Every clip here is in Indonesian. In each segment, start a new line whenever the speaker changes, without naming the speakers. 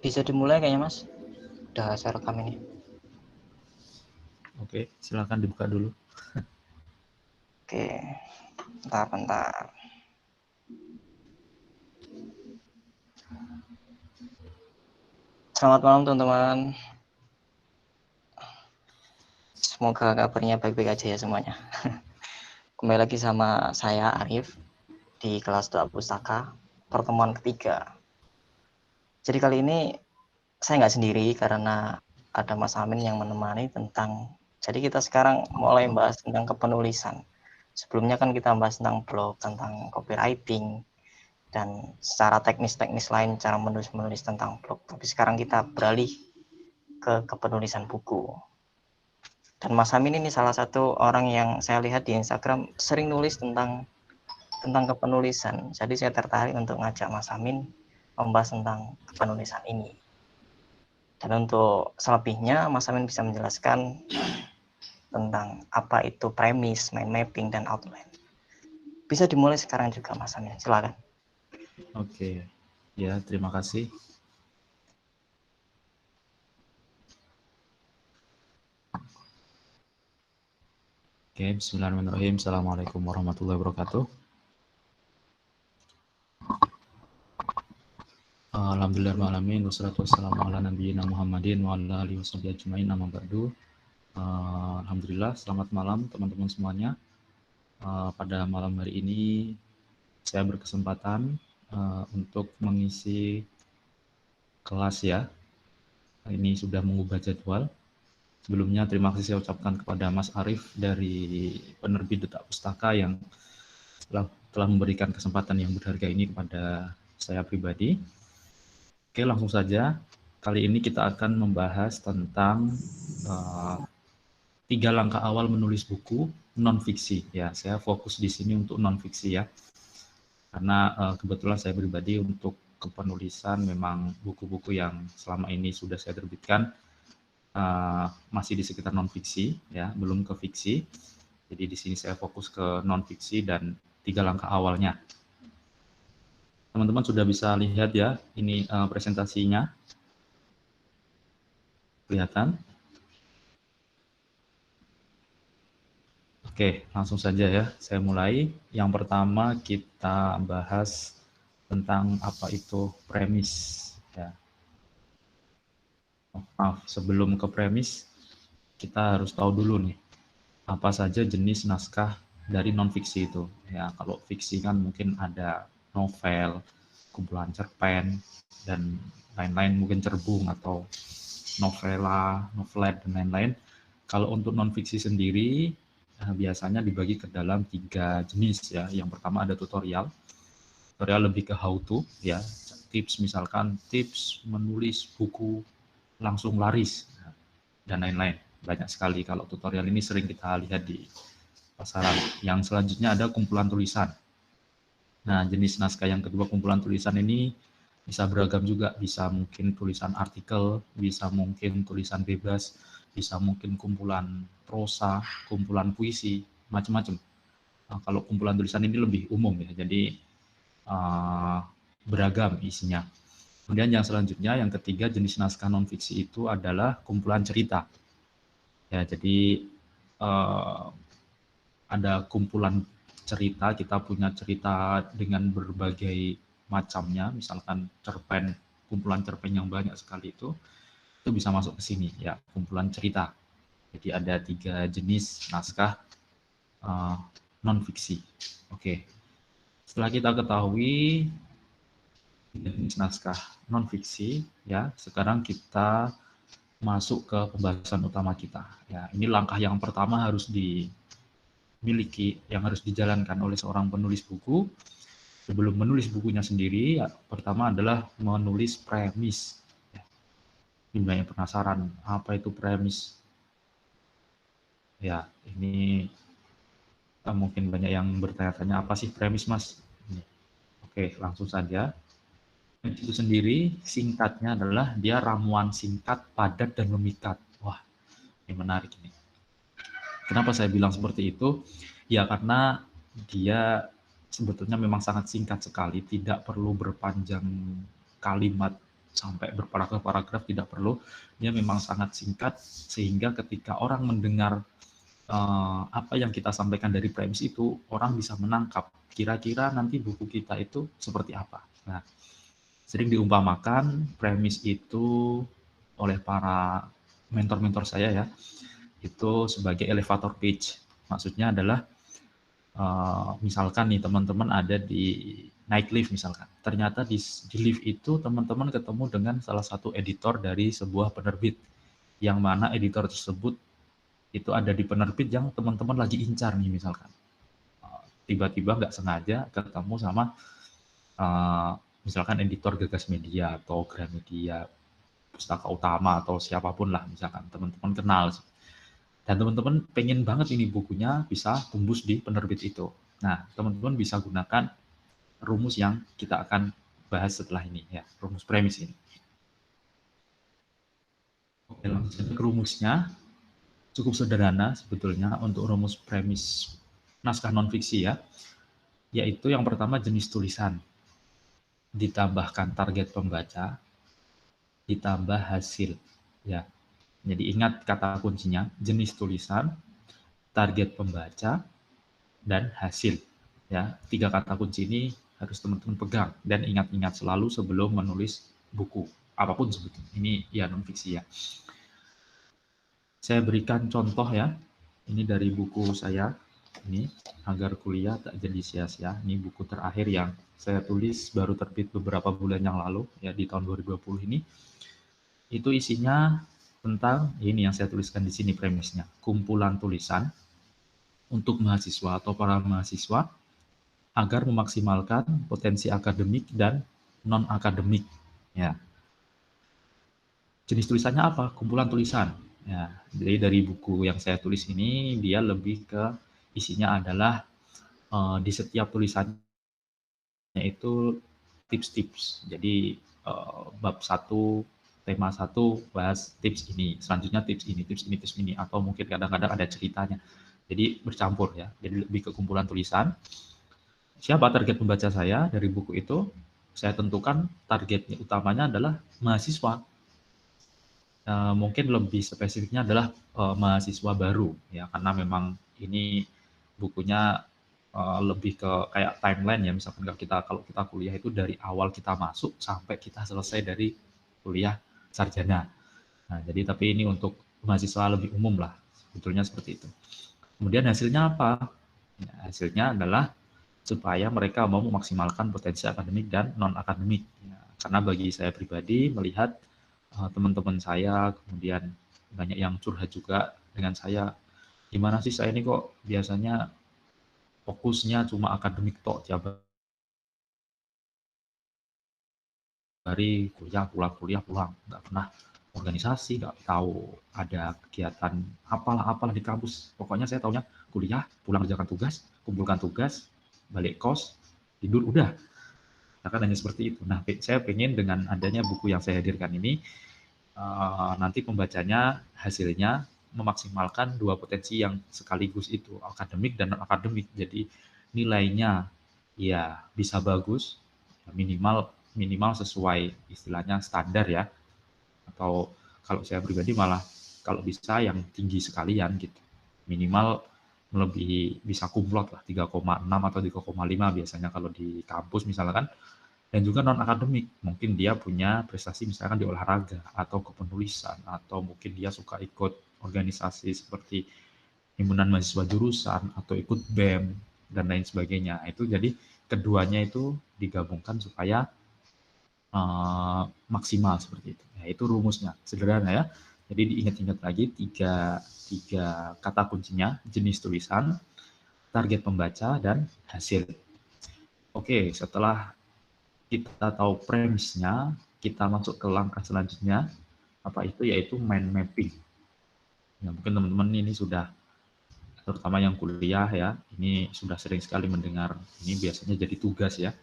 Bisa dimulai kayaknya Mas. Udah saya rekam ini.
Oke, silakan dibuka dulu.
Oke, bentar. Selamat malam teman-teman. Semoga kabarnya baik-baik aja ya semuanya. Kembali lagi sama saya Arif di kelas doa pustaka pertemuan ketiga. Jadi kali ini saya nggak sendiri karena ada Mas Amin yang menemani tentang. Jadi kita sekarang mulai bahas tentang kepenulisan. Sebelumnya kan kita bahas tentang blog, tentang copywriting, dan secara teknis-teknis lain cara menulis tentang blog. Tapi sekarang kita beralih ke kepenulisan buku. Dan Mas Amin ini salah satu orang yang saya lihat di Instagram sering nulis tentang kepenulisan. Jadi saya tertarik untuk ngajak Mas Amin membahas tentang kepenulisan ini. Dan untuk selebihnya Mas Amin bisa menjelaskan tentang apa itu premis, mind mapping, dan outline. Bisa dimulai sekarang juga Mas Amin, silakan.
Oke, ya terima kasih. Oke, bismillahirrahmanirrahim. Assalamualaikum warahmatullahi wabarakatuh. Alhamdulillahirrahmanirrahim. Wassalatu wassalamu ala nabiyina Muhammadin wa ala alihi washabihi ajmain, amma ba'du. Alhamdulillah, selamat malam teman-teman semuanya. Pada malam hari ini saya berkesempatan untuk mengisi kelas ya. Ini sudah mengubah jadwal. Sebelumnya terima kasih saya ucapkan kepada Mas Arif dari penerbit Duta Pustaka yang telah memberikan kesempatan yang berharga ini kepada saya pribadi. Oke, langsung saja. Kali ini kita akan membahas tentang 3 langkah awal menulis buku non-fiksi. Ya, saya fokus di sini untuk non-fiksi ya. Karena kebetulan saya pribadi untuk kepenulisan memang buku-buku yang selama ini sudah saya terbitkan masih di sekitar non-fiksi ya, belum ke fiksi. Jadi di sini saya fokus ke non-fiksi dan 3 langkah awalnya. Teman-teman sudah bisa lihat ya, ini presentasinya. Kelihatan? Oke, langsung saja ya, saya mulai. Yang pertama kita bahas tentang apa itu premis. Ya. Maaf, sebelum ke premis, kita harus tahu dulu nih, apa saja jenis naskah dari non-fiksi itu. Ya, kalau fiksi kan mungkin ada novel, kumpulan cerpen, dan lain-lain, mungkin cerbung atau novela, novelet, dan lain-lain. Kalau untuk non-fiksi sendiri, biasanya dibagi ke dalam 3 jenis ya. Yang pertama ada tutorial. Tutorial lebih ke how to ya. Tips, misalkan tips menulis buku langsung laris dan lain-lain. Banyak sekali kalau tutorial ini sering kita lihat di pasaran. Yang selanjutnya ada kumpulan tulisan. Nah, jenis naskah yang kedua kumpulan tulisan ini bisa beragam juga, bisa mungkin tulisan artikel, bisa mungkin tulisan bebas, bisa mungkin kumpulan prosa, kumpulan puisi, macam-macam. Nah, kalau kumpulan tulisan ini lebih umum ya, jadi beragam isinya. Kemudian yang selanjutnya, yang ketiga jenis naskah non-fiksi itu adalah kumpulan cerita. Ya, jadi ada kumpulan cerita, kita punya cerita dengan berbagai macamnya, misalkan cerpen, kumpulan cerpen yang banyak sekali itu bisa masuk ke sini ya, kumpulan cerita. Jadi ada 3 jenis naskah non-fiksi. Oke, setelah kita ketahui jenis naskah non-fiksi ya, sekarang kita masuk ke pembahasan utama kita. Ya, ini langkah yang pertama harus dimiliki, yang harus dijalankan oleh seorang penulis buku. Sebelum menulis bukunya sendiri, ya, pertama adalah menulis premis. Ya, ini banyak penasaran, apa itu premis? Ya, ini mungkin banyak yang bertanya-tanya, apa sih premis, Mas? Oke, langsung saja. Itu sendiri singkatnya adalah dia ramuan singkat, padat, dan memikat. Wah, ini menarik ini. Kenapa saya bilang seperti itu? Ya karena dia sebetulnya memang sangat singkat sekali, tidak perlu berpanjang kalimat sampai berparagraf-paragraf tidak perlu. Dia memang sangat singkat sehingga ketika orang mendengar apa yang kita sampaikan dari premis itu, orang bisa menangkap kira-kira nanti buku kita itu seperti apa. Nah, sering diumpamakan premis itu oleh para mentor-mentor saya ya, itu sebagai elevator pitch. Maksudnya adalah misalkan nih teman-teman ada di naik lift misalkan. Ternyata di lift itu teman-teman ketemu dengan salah satu editor dari sebuah penerbit, yang mana editor tersebut itu ada di penerbit yang teman-teman lagi incar nih misalkan. Tiba-tiba nggak sengaja ketemu sama misalkan editor Gagas Media atau Gramedia, Pustaka Utama atau siapapun lah misalkan teman-teman kenal. Dan teman-teman pengen banget ini bukunya bisa tembus di penerbit itu. Nah, teman-teman bisa gunakan rumus yang kita akan bahas setelah ini ya, rumus premis ini. Oke, langsung ke rumusnya. Cukup sederhana sebetulnya untuk rumus premis naskah non-fiksi ya, yaitu yang pertama jenis tulisan, ditambahkan target pembaca, ditambah hasil. Ya, jadi ingat kata kuncinya, jenis tulisan, target pembaca, dan hasil. Ya, 3 kata kunci ini harus teman-teman pegang dan ingat-ingat selalu sebelum menulis buku, apapun sebetulnya. Ini ya non-fiksi ya. Saya berikan contoh ya, ini dari buku saya, ini Agar Kuliah Tak Jadi Sia-Sia. Ini buku terakhir yang saya tulis, baru terbit beberapa bulan yang lalu, ya di tahun 2020 ini. Itu isinya tentang, ini yang saya tuliskan di sini premisnya, kumpulan tulisan untuk mahasiswa atau para mahasiswa agar memaksimalkan potensi akademik dan non-akademik. Ya. Jenis tulisannya apa? Kumpulan tulisan. Ya, jadi dari buku yang saya tulis ini dia lebih ke isinya adalah di setiap tulisannya itu tips-tips. Jadi bab 1, tema 1 bahas tips ini, selanjutnya tips ini, tips ini, tips ini, atau mungkin kadang-kadang ada ceritanya. Jadi bercampur ya. Jadi lebih ke kumpulan tulisan. Siapa target pembaca saya dari buku itu? Saya tentukan targetnya utamanya adalah mahasiswa. Mungkin lebih spesifiknya adalah mahasiswa baru ya, karena memang ini bukunya lebih ke kayak timeline ya, misalkan kalau kita kuliah itu dari awal kita masuk sampai kita selesai dari kuliah sarjana. Nah, jadi tapi ini untuk mahasiswa lebih umum lah, sebetulnya seperti itu. Kemudian hasilnya apa? Ya, hasilnya adalah supaya mereka mau memaksimalkan potensi akademik dan non-akademik. Ya, karena bagi saya pribadi melihat teman-teman saya, kemudian banyak yang curhat juga dengan saya, gimana sih saya ini kok biasanya fokusnya cuma akademik tok, tiap hari kuliah pulang, nggak pernah organisasi, nggak tahu ada kegiatan apalah di kampus. Pokoknya saya taunya kuliah, pulang kerjakan tugas, kumpulkan tugas, balik kos, tidur, udah. Nah, kan hanya seperti itu. Nah, saya pengen dengan adanya buku yang saya hadirkan ini, nanti pembacanya hasilnya memaksimalkan 2 potensi yang sekaligus itu, akademik dan non-akademik. Jadi nilainya ya bisa bagus, minimal minimal sesuai istilahnya standar ya, atau kalau saya pribadi malah kalau bisa yang tinggi sekalian gitu. Minimal melebihi, bisa kumlot lah 3,6 atau 3,5 biasanya kalau di kampus misalkan. Dan juga non-akademik, mungkin dia punya prestasi misalkan di olahraga atau kepenulisan, atau mungkin dia suka ikut organisasi seperti himpunan mahasiswa jurusan atau ikut BEM dan lain sebagainya. Itu jadi keduanya itu digabungkan supaya maksimal seperti itu. Ya, itu rumusnya, sederhana ya. Jadi diingat-ingat lagi tiga kata kuncinya, jenis tulisan, target pembaca, dan hasil. Oke, setelah kita tahu premisnya, kita masuk ke langkah selanjutnya, apa itu? Yaitu mind mapping. Ya, mungkin teman-teman ini sudah, terutama yang kuliah ya, ini sudah sering sekali mendengar, ini biasanya jadi tugas ya,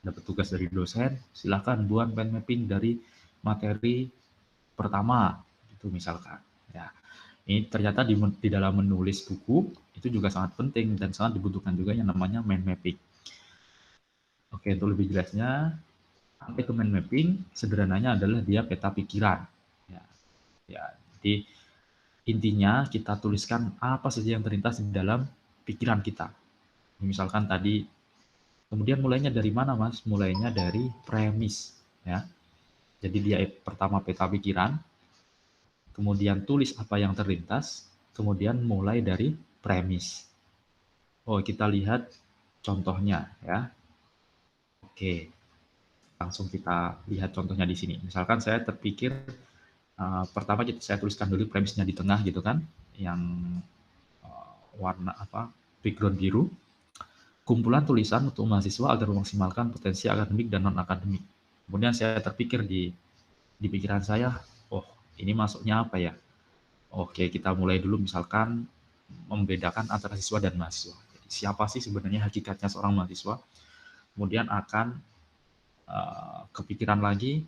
dapat tugas dari dosen, silakan buat mind mapping dari materi pertama, itu misalkan. Ya, ini ternyata di dalam menulis buku, itu juga sangat penting dan sangat dibutuhkan juga yang namanya mind mapping. Oke, untuk lebih jelasnya, Sampai ke mind mapping, sederhananya adalah dia peta pikiran. Ya, ya. Jadi intinya kita tuliskan apa saja yang terlintas di dalam pikiran kita. Misalkan tadi, kemudian mulainya dari mana, Mas? Mulainya dari premis, ya. Jadi dia pertama peta pikiran, kemudian tulis apa yang terlintas, kemudian mulai dari premis. Oh, kita lihat contohnya, ya. Oke, langsung kita lihat contohnya di sini. Misalkan saya terpikir, pertama saya tuliskan dulu premisnya di tengah gitu kan, yang warna apa, background biru. Kumpulan tulisan untuk mahasiswa agar memaksimalkan potensi akademik dan non-akademik. Kemudian saya terpikir di pikiran saya, oh ini masuknya apa ya? Oke, kita mulai dulu misalkan membedakan antara siswa dan mahasiswa. Jadi, siapa sih sebenarnya hakikatnya seorang mahasiswa? Kemudian akan kepikiran lagi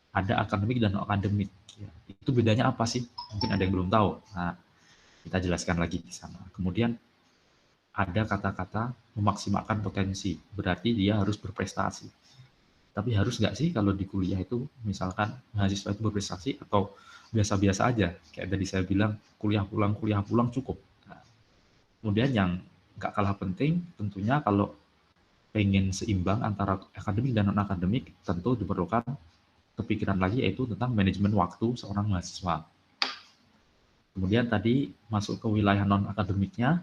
ada akademik dan non akademik. Ya, itu bedanya apa sih? Mungkin ada yang belum tahu. Nah, kita jelaskan lagi di sana. Kemudian ada kata-kata memaksimalkan potensi, berarti dia harus berprestasi. Tapi harus nggak sih kalau di kuliah itu, misalkan mahasiswa itu berprestasi atau biasa-biasa aja? Kayak tadi saya bilang, kuliah pulang cukup. Nah, kemudian yang nggak kalah penting, tentunya kalau pengen seimbang antara akademik dan non-akademik, tentu diperlukan kepikiran lagi yaitu tentang manajemen waktu seorang mahasiswa. Kemudian tadi masuk ke wilayah non-akademiknya,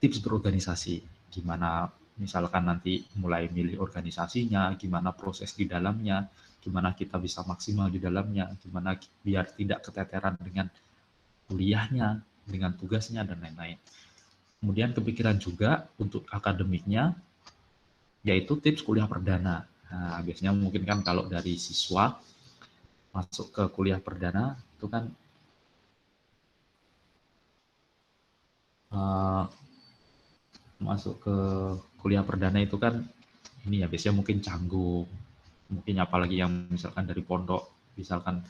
tips berorganisasi. Gimana misalkan nanti mulai milih organisasinya, gimana proses di dalamnya, gimana kita bisa maksimal di dalamnya, gimana biar tidak keteteran dengan kuliahnya, dengan tugasnya, dan lain-lain. Kemudian kepikiran juga untuk akademiknya, yaitu tips kuliah perdana. Nah, biasanya mungkin kan kalau dari siswa masuk ke kuliah perdana, itu kan uh, masuk ke kuliah perdana itu kan ini ya biasanya mungkin canggung, mungkin apalagi yang misalkan dari pondok, misalkan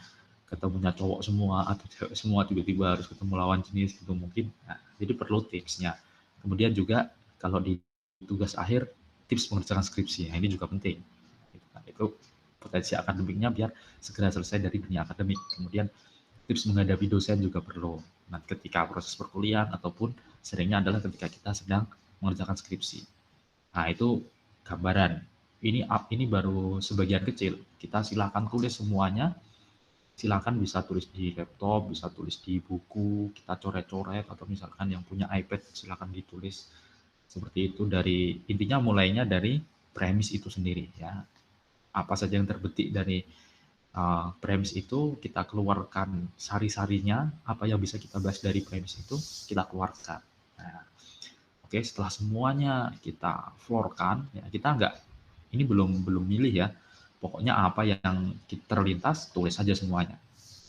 ketemunya cowok semua atau cewek semua tiba-tiba harus ketemu lawan jenis gitu mungkin. Nah, jadi perlu tipsnya. Kemudian juga kalau di tugas akhir tips mengerjakan skripsi, nah, ini juga penting. Itu potensi akademiknya biar segera selesai dari dunia akademik. Kemudian tips menghadapi dosen juga perlu. Nah, ketika proses perkuliahan ataupun seringnya adalah ketika kita sedang mengerjakan skripsi. Nah, itu gambaran. Ini baru sebagian kecil. Kita silakan tulis semuanya. Silakan bisa tulis di laptop, bisa tulis di buku, kita coret-coret atau misalkan yang punya iPad silakan ditulis seperti itu dari intinya mulainya dari premis itu sendiri ya. Apa saja yang terbetik dari premis itu kita keluarkan sari-sarinya, apa yang bisa kita bahas dari premis itu kita keluarkan. Nah, oke, setelah semuanya kita florkan, ya kita nggak, ini belum belum milih ya. Pokoknya apa yang terlintas tulis saja semuanya,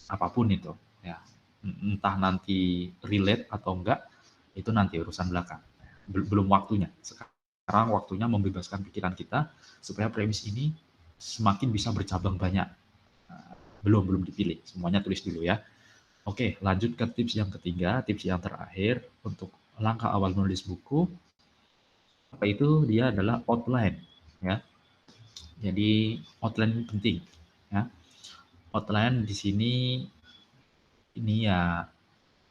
apapun itu. Ya, entah nanti relate atau enggak, itu nanti urusan belakang. Belum waktunya. Sekarang waktunya membebaskan pikiran kita supaya premis ini semakin bisa bercabang banyak. Belum dipilih, semuanya tulis dulu ya. Oke, lanjut ke tips yang ketiga, tips yang terakhir untuk langkah awal menulis buku. Apa itu? Dia adalah outline, ya. Jadi outline ini penting, ya. Outline di sini ini ya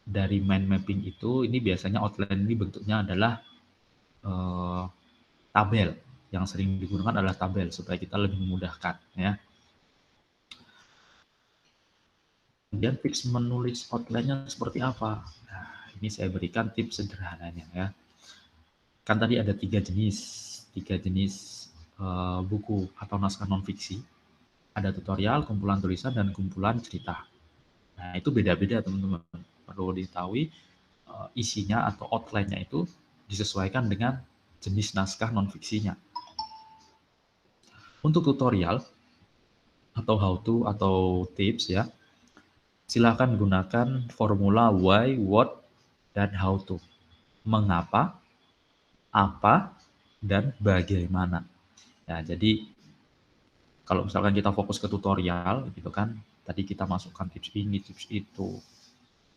dari mind mapping itu, ini biasanya outline ini bentuknya adalah eh, tabel. Yang sering digunakan adalah tabel supaya kita lebih memudahkan, ya. Kemudian tips menulis outline-nya seperti apa? Nah, ini saya berikan tips sederhananya ya. Kan tadi ada tiga jenis buku atau naskah non-fiksi. Ada tutorial, kumpulan tulisan, dan kumpulan cerita. Nah, itu beda-beda teman-teman. Perlu diketahui isinya atau outline-nya itu disesuaikan dengan jenis naskah non-fiksinya. Untuk tutorial atau how to atau tips ya, silakan gunakan formula why, what, dan how to. Mengapa, apa, dan bagaimana. Ya, jadi kalau misalkan kita fokus ke tutorial gitu kan, tadi kita masukkan tips ini, tips itu.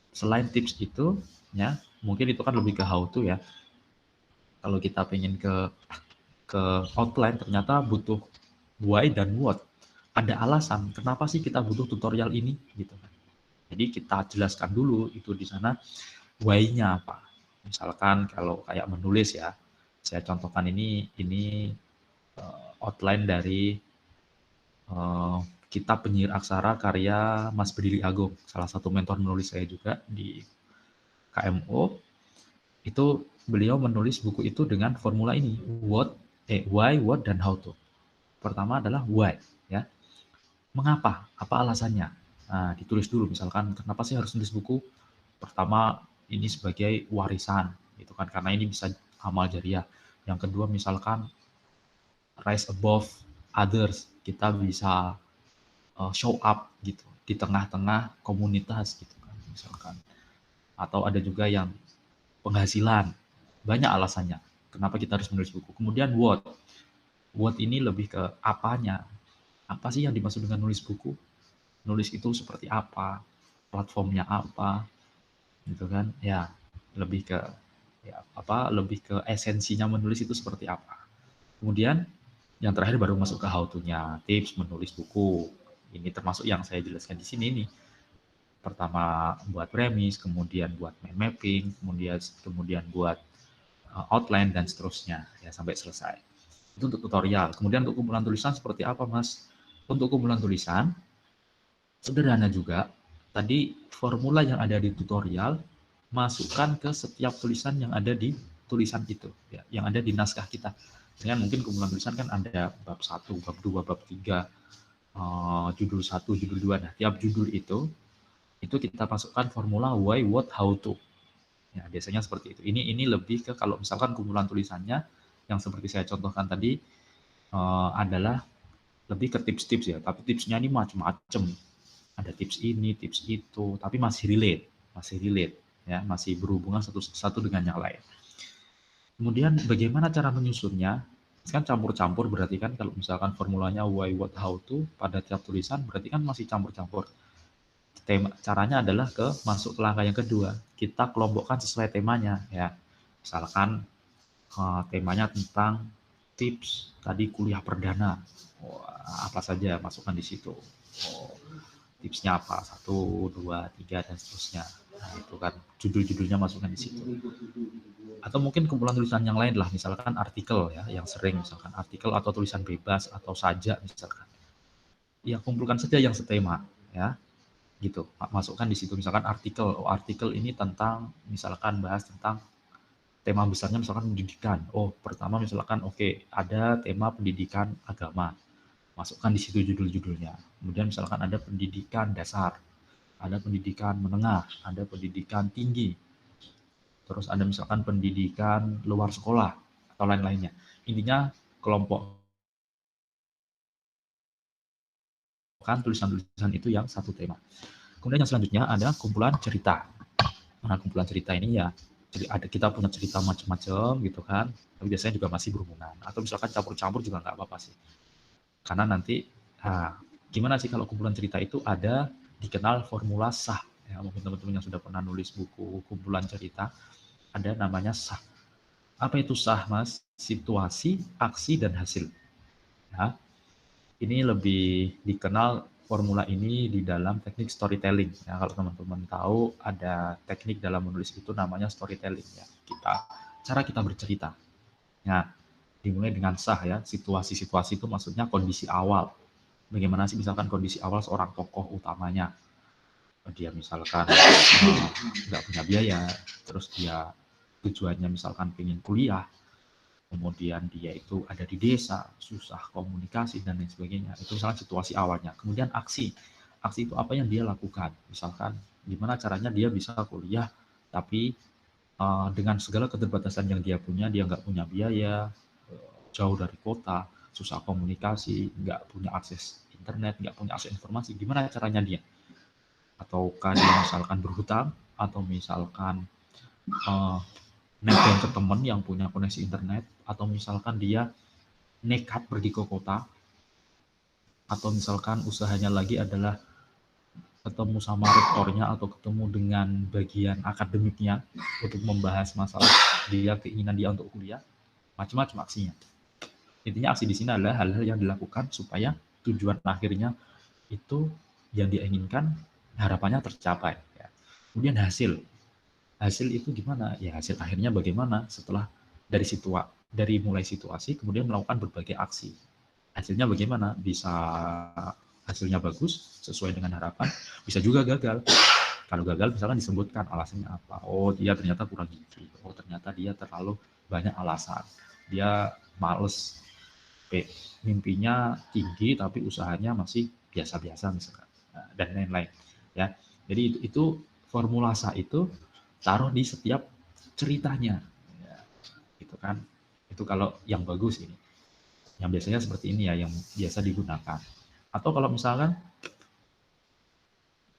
Selain tips itu, ya mungkin itu kan lebih ke how to ya. Kalau kita pengen ke outline ternyata butuh why dan what. Ada alasan kenapa sih kita butuh tutorial ini gitu kan. Jadi kita jelaskan dulu itu di sana why-nya apa. Misalkan kalau kayak menulis ya, saya contohkan ini outline dari kitab Penyihir Aksara karya Mas Berdiri Agung, salah satu mentor menulis saya juga di KMO. Itu beliau menulis buku itu dengan formula ini, why, what, dan how to. Pertama adalah why, ya. Mengapa? Apa alasannya? Nah, ditulis dulu misalkan kenapa sih harus nulis buku? Pertama, ini sebagai warisan, gitu kan, karena ini bisa amal jariah. Yang kedua, misalkan rise above others, kita bisa show up gitu di tengah-tengah komunitas gitu kan misalkan. Atau ada juga yang penghasilan. Banyak alasannya kenapa kita harus menulis buku. Kemudian what. What ini lebih ke apanya. Apa sih yang dimaksud dengan nulis buku? Nulis itu seperti apa? Platformnya apa? Gitu kan? Ya, lebih ke lebih ke esensinya menulis itu seperti apa. Kemudian yang terakhir baru masuk ke how to-nya, tips menulis buku. Ini termasuk yang saya jelaskan di sini nih. Pertama buat premis, kemudian buat mind mapping, kemudian buat outline dan seterusnya ya sampai selesai. Itu untuk tutorial. Kemudian untuk kumpulan tulisan seperti apa, Mas? Untuk kumpulan tulisan sederhana juga. Tadi formula yang ada di tutorial masukkan ke setiap tulisan yang ada di tulisan itu, ya, yang ada di naskah kita. Dengan mungkin kumpulan tulisan kan ada bab 1, bab 2, bab 3, judul 1, judul 2. Nah, tiap judul itu kita masukkan formula why, what, how to. Ya, biasanya seperti itu. Ini lebih ke kalau misalkan kumpulan tulisannya yang seperti saya contohkan tadi adalah lebih ke tips-tips ya. Tapi tipsnya ini macam-macam. Ada tips ini, tips itu, tapi masih relate ya, masih berhubungan satu dengan yang lain. Kemudian bagaimana cara menyusunnya? Kan campur-campur berarti kan kalau misalkan formulanya why, what, how to pada tiap tulisan berarti kan masih campur-campur. Caranya adalah masuk ke langkah yang kedua. Kita kelompokkan sesuai temanya ya. Misalkan temanya tentang tips tadi kuliah perdana. Apa saja masukkan di situ. Tipsnya apa? 1, 2, 3 dan seterusnya. Nah, itu kan judul-judulnya masukkan di situ. Atau mungkin kumpulan tulisan yang lain lah, misalkan artikel ya, yang sering misalkan artikel atau tulisan bebas atau saja misalkan. Ya kumpulkan saja yang setema ya. Gitu. Masukkan di situ misalkan artikel ini tentang misalkan bahas tentang tema besarnya misalkan pendidikan. Pertama misalkan ada tema pendidikan agama. Masukkan di situ judul-judulnya. Kemudian misalkan ada pendidikan dasar, ada pendidikan menengah, ada pendidikan tinggi. Terus ada misalkan pendidikan luar sekolah atau lain-lainnya. Intinya kelompokkan tulisan-tulisan itu yang satu tema. Kemudian yang selanjutnya ada kumpulan cerita. Nah, kumpulan cerita ini ya, jadi kita punya cerita macam-macam gitu kan, tapi biasanya juga masih berhubungan. Atau misalkan campur-campur juga nggak apa-apa sih. Karena nanti, gimana sih kalau kumpulan cerita itu ada dikenal formula SAH. Ya, mungkin teman-teman yang sudah pernah nulis buku kumpulan cerita, ada namanya SAH. Apa itu SAH, Mas? Situasi, aksi, dan hasil. Ya, ini lebih dikenal formula ini di dalam teknik storytelling. Ya, kalau teman-teman tahu ada teknik dalam menulis itu namanya storytelling. Ya, cara kita bercerita. Ya, dimulai dengan sah ya. Situasi-situasi itu maksudnya kondisi awal. Bagaimana sih misalkan kondisi awal seorang tokoh utamanya. Dia misalkan nggak punya biaya, terus dia tujuannya misalkan pengen kuliah, kemudian dia itu ada di desa, susah komunikasi dan lain sebagainya. Itu misalkan situasi awalnya. Kemudian aksi itu apa yang dia lakukan. Misalkan gimana caranya dia bisa kuliah, tapi dengan segala keterbatasan yang dia punya, dia nggak punya biaya, jauh dari kota, susah komunikasi, nggak punya akses internet, nggak punya akses informasi. Gimana caranya dia? Ataukah dia misalkan berhutang, atau misalkan nebeng ke teman yang punya koneksi internet, atau misalkan dia nekat pergi ke kota, atau misalkan usahanya lagi adalah ketemu sama rektornya atau ketemu dengan bagian akademiknya untuk membahas masalah keinginan dia untuk kuliah, macam-macam aksinya. Intinya aksi di sini adalah hal-hal yang dilakukan supaya tujuan akhirnya itu yang diinginkan, harapannya tercapai. Ya. Kemudian hasil itu gimana? Ya hasil akhirnya bagaimana setelah dari mulai situasi kemudian melakukan berbagai aksi. Hasilnya bagaimana? Bisa hasilnya bagus sesuai dengan harapan, bisa juga gagal. Kalau gagal misalkan disebutkan alasannya apa? Oh, dia ternyata kurang gizi. Oh, ternyata dia terlalu banyak alasan. Dia males. Mimpinya tinggi tapi usahanya masih biasa-biasa misalkan. Nah, dan lain-lain. Ya. Jadi itu formula itu taruh di setiap ceritanya. Ya, gitu kan. Itu kalau yang bagus ini. Yang biasanya seperti ini ya yang biasa digunakan. Atau kalau misalkan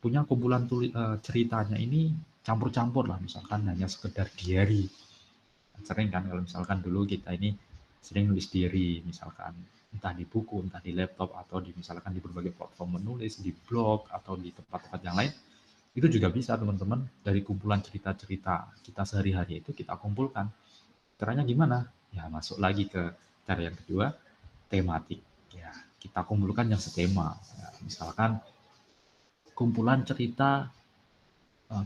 punya kumpulan ceritanya ini campur-campur lah, misalkan hanya sekedar diary. Sering kan kalau misalkan dulu kita ini sering nulis diary, misalkan entah di buku, entah di laptop, atau misalkan di berbagai platform menulis, di blog, atau di tempat-tempat yang lain, itu juga bisa teman-teman, dari kumpulan cerita-cerita kita sehari-hari itu kita kumpulkan. Caranya gimana? Ya masuk lagi ke cara yang kedua, tematik. Ya, kita kumpulkan yang setema. Ya, misalkan kumpulan cerita,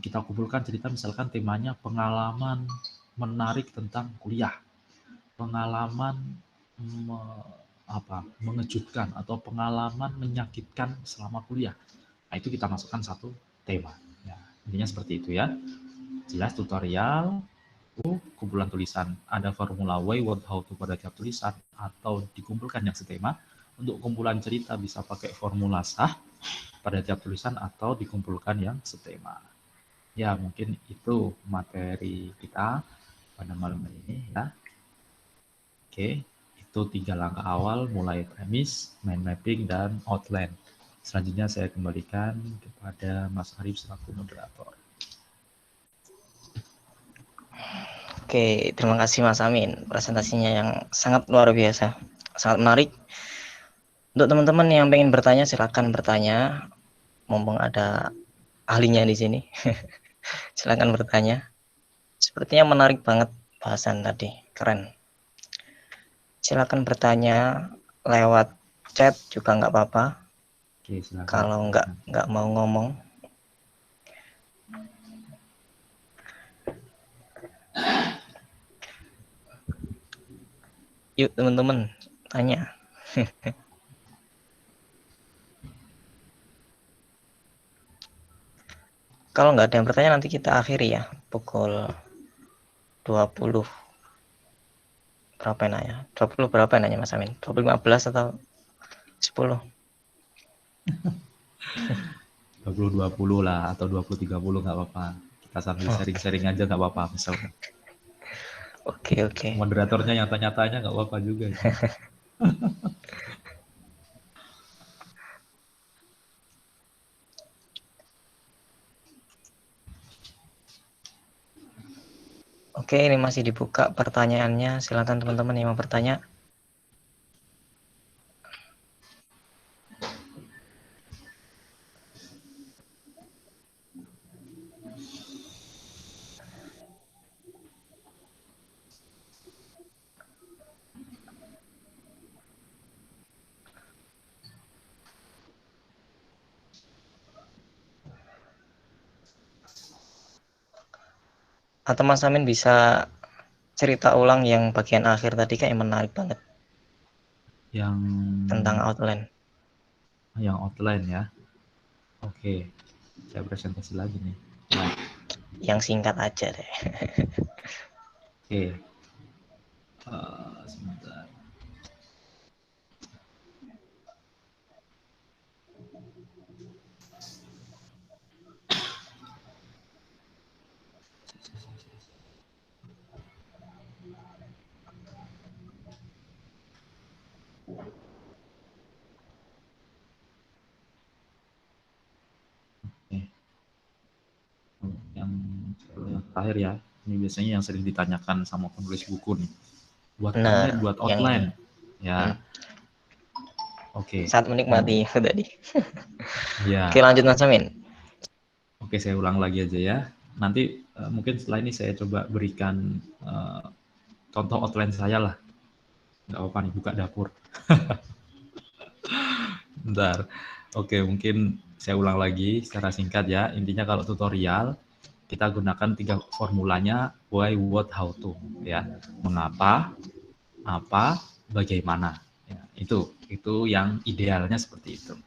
kita kumpulkan cerita misalkan temanya pengalaman menarik tentang kuliah, pengalaman mengejutkan atau pengalaman menyakitkan selama kuliah. Nah, itu kita masukkan satu tema. Ya, intinya seperti itu ya. Jelas tutorial, kumpulan tulisan, ada formula why, what, how to pada tiap tulisan, atau dikumpulkan yang setema. Untuk kumpulan cerita bisa pakai formula sah pada tiap tulisan atau dikumpulkan yang setema. Ya, mungkin itu materi kita pada malam ini ya. Oke, itu 3 langkah awal mulai premis, mind mapping, dan outline. Selanjutnya saya kembalikan kepada Mas Arif selaku moderator.
Oke, terima kasih Mas Amin. Presentasinya yang sangat luar biasa, sangat menarik. Untuk teman-teman yang pengen bertanya, silakan bertanya. Mumpung ada ahlinya di sini, silakan bertanya. Sepertinya menarik banget bahasan tadi, keren. Silakan bertanya lewat chat juga nggak apa-apa.
Oke, silakan.
Kalau nggak mau ngomong. Yuk teman-teman, tanya. Kalau nggak ada yang bertanya nanti kita akhiri ya, pukul 20. Berapa nanya? 20 berapa nanya Mas Amin? 20.15 atau 10?
20-20 lah, atau 20-30 nggak apa-apa. Kita sambil sharing-sharing aja nggak apa-apa misalkan.
Oke.
Moderatornya nyata-nyatanya nggak apa-apa juga.
Oke, ini masih dibuka pertanyaannya. Silakan teman-teman yang mau bertanya. Atau Mas Amin bisa cerita ulang yang bagian akhir tadi, kayak menarik banget.
Yang
tentang outline.
Yang outline ya. Oke, saya presentasi lagi nih. Nah.
Yang singkat aja deh.
Oke. Sebentar. Yang terakhir ya, ini biasanya yang sering ditanyakan sama penulis buku nih. Buat timeline, buat outline. Ya. Oke.
Saat menikmati itu tadi.
Ya.
Oke, lanjut Mas Amin.
Oke, saya ulang lagi aja ya. Nanti mungkin setelah ini saya coba berikan contoh outline saya lah. Nggak apa-apa nih, buka dapur. Bentar. Oke, mungkin saya ulang lagi secara singkat ya. Intinya kalau tutorial, kita gunakan 3 formulanya why, what, how to ya. Mengapa, apa, bagaimana. Ya, itu yang idealnya seperti itu.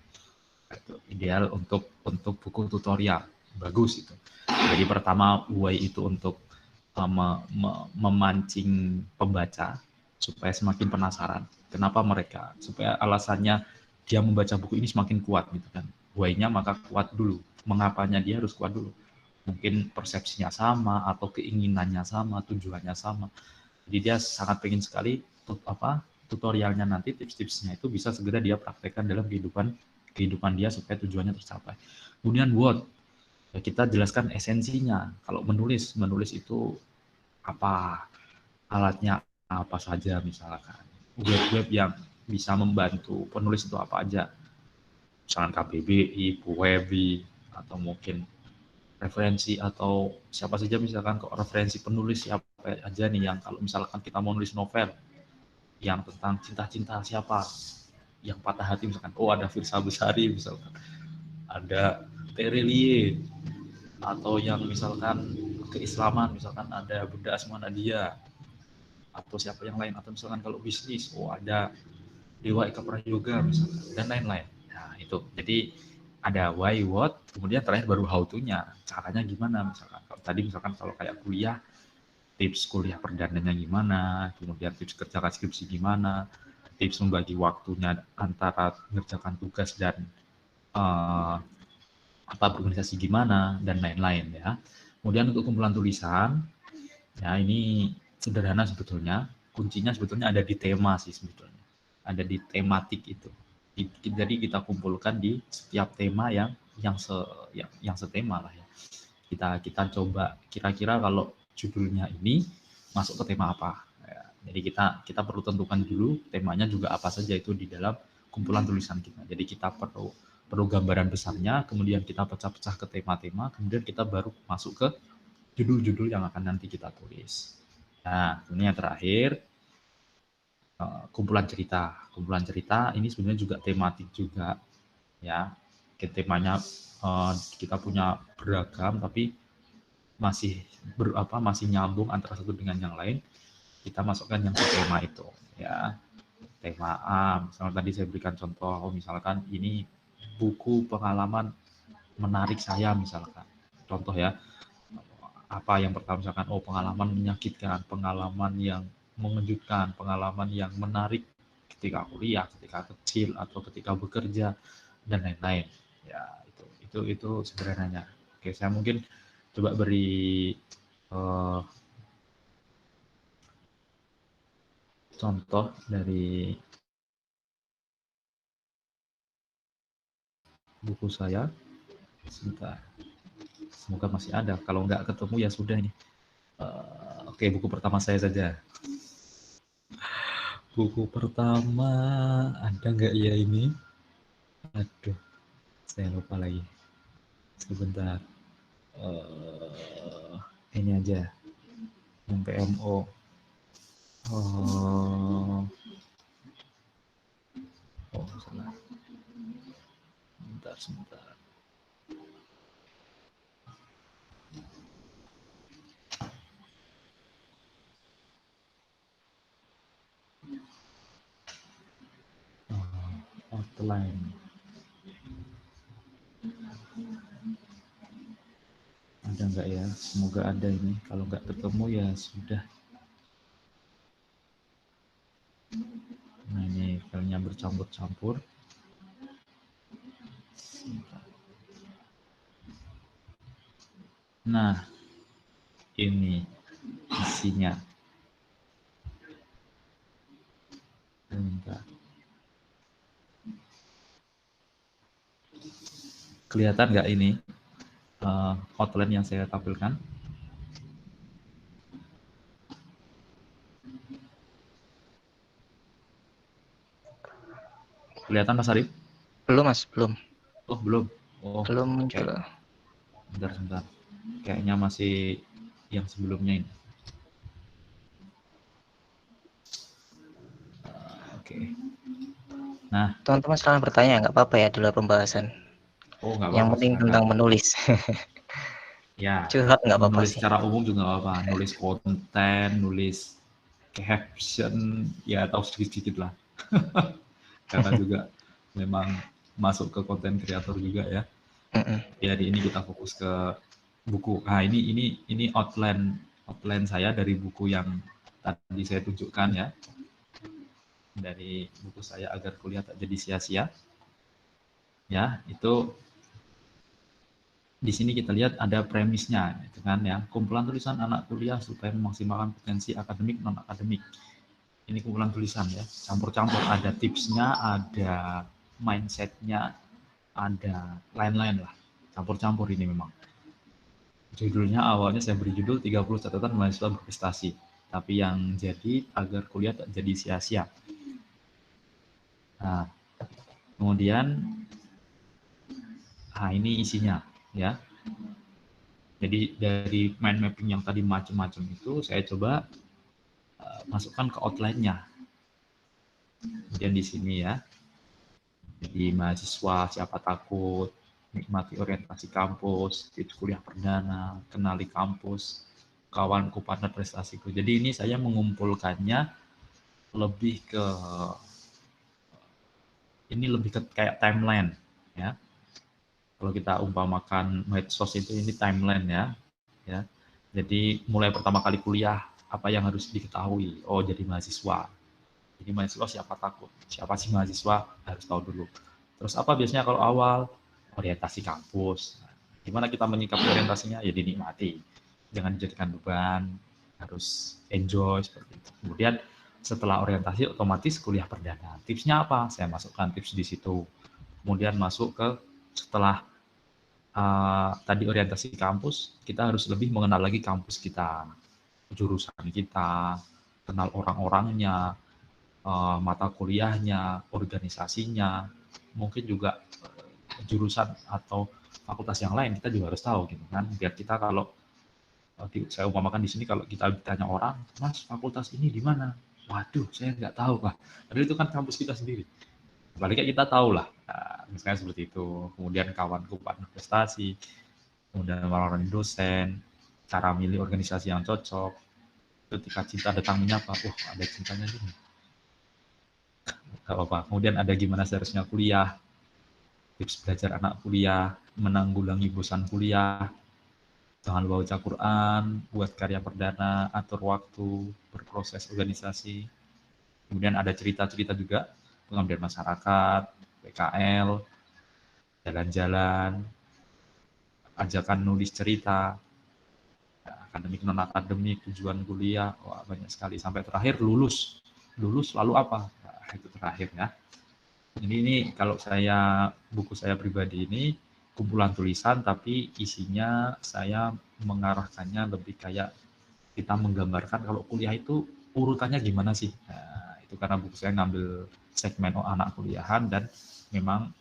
Itu ideal untuk buku tutorial. Bagus itu. Jadi pertama why itu untuk memancing pembaca supaya semakin penasaran. Kenapa mereka? Supaya alasannya dia membaca buku ini semakin kuat gitu kan. Why-nya maka kuat dulu. Mengapanya dia harus kuat dulu. Mungkin persepsinya sama atau keinginannya sama, tujuannya sama. Jadi dia sangat pengen sekali tutorialnya nanti, tips-tipsnya itu bisa segera dia praktekkan dalam kehidupan dia supaya tujuannya tercapai. Kemudian what? Ya, kita jelaskan esensinya. Kalau menulis itu apa, alatnya apa saja misalkan. Web-web yang bisa membantu penulis itu apa aja. Misalkan KBBI, Puwebi, atau mungkin referensi atau siapa saja misalkan kok referensi penulis siapa aja nih yang kalau misalkan kita mau nulis novel yang tentang cinta-cinta siapa yang patah hati misalkan, oh ada Firsa Besari misalkan, ada Terelie, atau yang misalkan keislaman misalkan ada Bunda Asma Nadia atau siapa yang lain, atau misalkan kalau bisnis oh ada Dewa Eka Prayoga misalkan dan lain-lain. Nah itu jadi ada why, what, kemudian terakhir baru how to-nya, caranya gimana misalkan. Kalau tadi misalkan kalau kayak kuliah, tips kuliah perdananya gimana, kemudian tips kerja skripsi gimana, tips membagi waktunya antara mengerjakan tugas dan berorganisasi gimana dan lain-lain ya. Kemudian untuk kumpulan tulisan, ya ini sederhana sebetulnya. Kuncinya sebetulnya ada di tema sih sebetulnya. Ada di tematik itu. Jadi kita kumpulkan di setiap tema yang setema lah ya. Kita coba kira-kira kalau judulnya ini masuk ke tema apa. Ya, jadi kita perlu tentukan dulu temanya juga apa saja itu di dalam kumpulan tulisan kita. Jadi kita perlu gambaran besarnya, kemudian kita pecah-pecah ke tema-tema, kemudian kita baru masuk ke judul-judul yang akan nanti kita tulis. Nah, kemudian yang terakhir kumpulan cerita. Kumpulan cerita ini sebenarnya juga tematik juga ya. Temanya kita punya beragam tapi masih nyambung antara satu dengan yang lain. Kita masukkan yang tema itu ya. Tema A, misalnya tadi saya berikan contoh, misalkan ini buku pengalaman menarik saya misalkan. Contoh ya, apa yang pertama misalkan pengalaman menyakitkan, pengalaman yang mengejutkan, pengalaman yang menarik ketika kuliah, ketika kecil atau ketika bekerja dan lain-lain. Ya, itu sederhananya. Oke, saya mungkin coba beri contoh dari buku saya. Sebentar. Semoga masih ada. Kalau nggak ketemu ya sudah ini. Oke, buku pertama saya saja. Buku pertama ada nggak ya ini? Aduh, saya lupa lagi. Sebentar. Ini aja. Yang PMO. Salah. Sebentar. Outline. Ada nggak ya? Semoga ada ini. Kalau nggak ketemu ya sudah. Nah ini filenya bercampur-campur. Nah ini isinya. Bentar. Kelihatan nggak ini outline yang saya tampilkan? Kelihatan Mas Arif?
Belum Mas, belum.
Oh belum. Oh
belum muncul.
Sebentar. Kayaknya masih yang sebelumnya ini. Oke. Nah,
Teman-teman silahkan bertanya, nggak apa-apa ya di luar pembahasan.
oh nggak
Yang
apa-apa,
penting
silakan.
tentang menulis.
Ya,
Curhat nggak apa-apa
menulis
sih.
secara umum juga nggak apa-apa. Nulis konten, nulis caption, ya tahu sedikit-sedikit lah. Karena juga memang masuk ke konten kreator juga ya.
Mm-mm.
Jadi ini kita fokus ke buku. Nah, ini outline saya dari buku yang tadi saya tunjukkan ya. Dari buku saya Agar Kuliah Tak Jadi Sia-sia. Ya, itu di sini kita lihat ada premisnya, gitu kan ya. Kumpulan tulisan anak kuliah supaya memaksimalkan potensi akademik non akademik. Ini kumpulan tulisan ya, campur-campur. Ada tipsnya, ada mindsetnya, ada lain-lain lah. Campur-campur ini memang. Judulnya awalnya saya beri judul 30 catatan mahasiswa berprestasi. Tapi yang jadi agar kuliah tak jadi sia-sia. Nah, kemudian ini isinya ya. Jadi dari mind mapping yang tadi macam-macam itu saya coba masukkan ke outline-nya. Kemudian di sini ya. Jadi mahasiswa siapa takut, nikmati orientasi kampus, tips kuliah perdana, kenali kampus, kawanku partner prestasiku. Jadi ini saya mengumpulkannya lebih ke kayak timeline ya. Kalau kita umpamakan medsos itu ini timeline ya. Jadi mulai pertama kali kuliah apa yang harus diketahui? Oh, jadi mahasiswa. Jadi mahasiswa siapa takut? Siapa sih mahasiswa? Harus tahu dulu. Terus apa biasanya kalau awal? Orientasi kampus. Gimana kita menyikapi orientasinya? Ya dinikmati. Jangan dijadikan beban. Harus enjoy seperti itu. Kemudian setelah orientasi otomatis kuliah perdana. Tipsnya apa? Saya masukkan tips di situ. Kemudian masuk ke setelah tadi orientasi kampus, kita harus lebih mengenal lagi kampus kita, jurusan kita, kenal orang-orangnya, mata kuliahnya, organisasinya, mungkin juga jurusan atau fakultas yang lain kita juga harus tahu gitu kan, biar kita kalau saya umpamakan di sini kalau kita ditanya orang, Mas fakultas ini di mana? Waduh, saya nggak tahu Pak. Padahal itu kan kampus kita sendiri. Baliknya kita tahu lah, misalnya seperti itu. Kemudian kawanku partner prestasi, kemudian orang-orang dosen, cara milih organisasi yang cocok, ketika cinta datang menyapa, wah ada cintanya nih, gak apa-apa. Kemudian ada gimana seharusnya kuliah, tips belajar anak kuliah, menanggulangi bosan kuliah, jangan lupa baca Quran, buat karya perdana, atur waktu, berproses organisasi. Kemudian ada cerita-cerita juga, pengabdian masyarakat, PKL, jalan-jalan, ajakan nulis cerita, akademik non akademik, tujuan kuliah, wah banyak sekali sampai terakhir lulus. Lulus lalu apa? Nah, itu terakhir ya. Ini kalau buku saya pribadi ini kumpulan tulisan tapi isinya saya mengarahkannya lebih kayak kita menggambarkan kalau kuliah itu urutannya gimana sih. Nah, itu karena buku saya ngambil segmen anak kuliahan dan memang